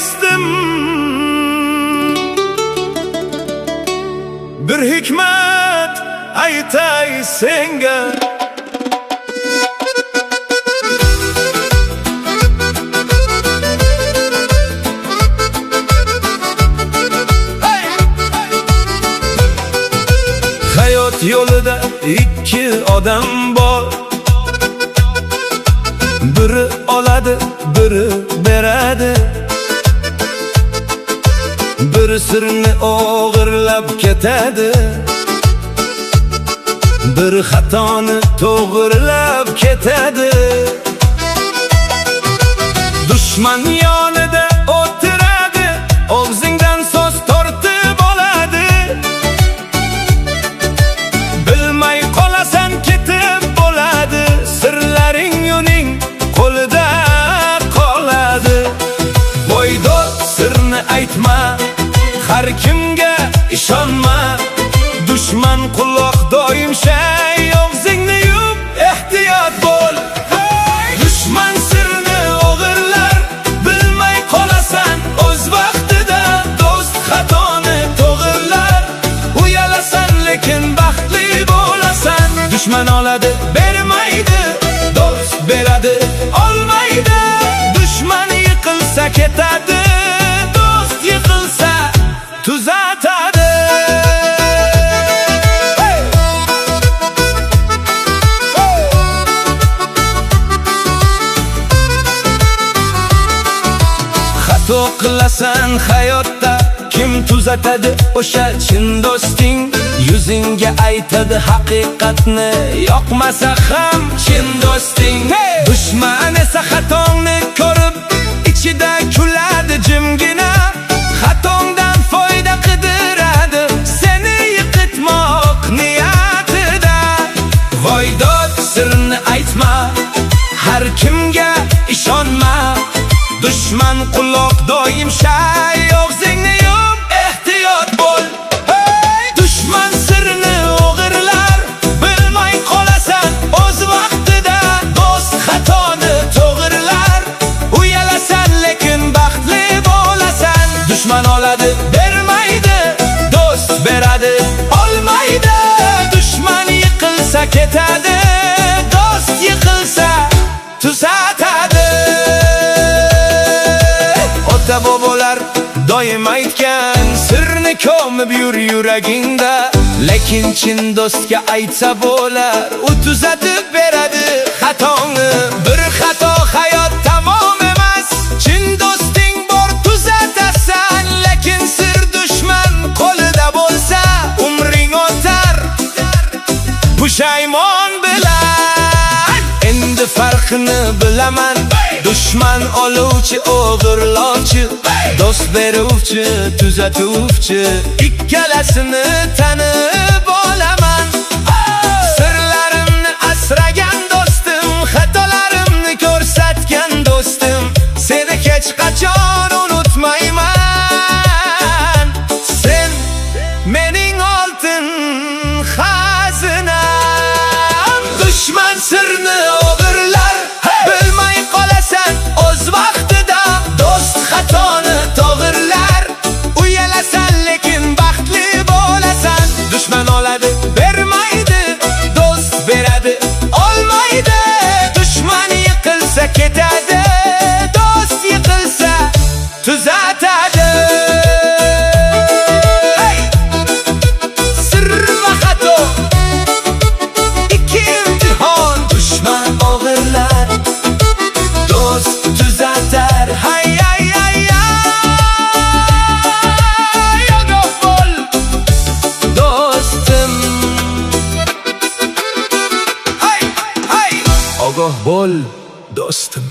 dostim, bir hikmat aytay senga. Hayot yo'lida ikki odam bor, biri oladi, biri beradi. Biri sirni o'g'irlab ketadi, biri xatoni to'g'rilab ketadi. Dushman yonida o'tiradi, og'zingdan so'z tortib oladi. Bilmay qolasan ketib bo'ladi, sirlaring uning qo'lida qoladi. Voy do'st, sirni aytma, har kimga ishonma. Dushman quloq doim shay, og'zingni yub, ehtiyot bo'l. Dushman sirni o'g'irlar, bilmay qolasan o'z vaqtida. Do'st xatoni to'g'irlar, uyalasan lekin baxtli bo'lasan. Dushman oladi, bermaydi, do'st beradi, olmaydi. Dushman yiqilsa ketadi, do'st yiqilsa tuzatadi. Xato qilasan hayotda, kim tuzatadi? O'sha chin do'sting. Yuzingga aytadi haqiqatni, yoqmasa ham chin do'sting. Dushman esa xatongni ko'rib, ichida kuladi jimgina. Xatongdan foyda qidiradi, seni yiqitmoq niyatida. Voy do'st, sirni aytma, har kimga ishonma. Dushman quloq doim shay, og'zingni yum, ehtiyot bo'l. Dushman sirni o'g'irlar, bilmay qolasan o'z vaqtida. Do'st xatoni to'g'irlar, uyalasan lekin baxtli bo'lasan. Dushman oladi, bermaydi, do'st beradi, olmaydi. Dushman yiqilsa ketadi, do'st yiqilsa tuzatadi. Ota-bobolar doim aytgan, sirni ko'mib yur yuragingda. Lekin chin do'stga aytsa bo'lar, u tuzatib beradi xatongni. Bir xato hayot tamom emas, chin do'sting bor tuzatasan. Lekin sir dushman qo'lida bo'lsa, umring o'tar pushaymon bilan. Endi farqini bilaman, dushman oluvchi, o'g'irlovchi, do'st beruvchi, tuzatuvchi, ikkalasini tanib olaman. Sirlarimni asragan do'stim, xatolarimni ko'rsatgan do'stim, seni hech qachon unutmayman. Sen mening oltin xazinam. Dushman sirni o'g'irlar, bilmay qolasan o'z vaqtida. Do'st xatoni to'g'irlar, uyalasan lekin baxtli bo'lasan. Dushman oladi, bermaydi, do'st beradi, olmaydi. Dushman yiqilsa ketadi, do'st yiqilsa tuzatadi. Sir va xato, ikki imtihon. Dushman o'g'irlar, do'st tuzatar. Hay hay hay hay, ogoh bo'l do'stim. Hay hay, ogoh bo'l do'stim.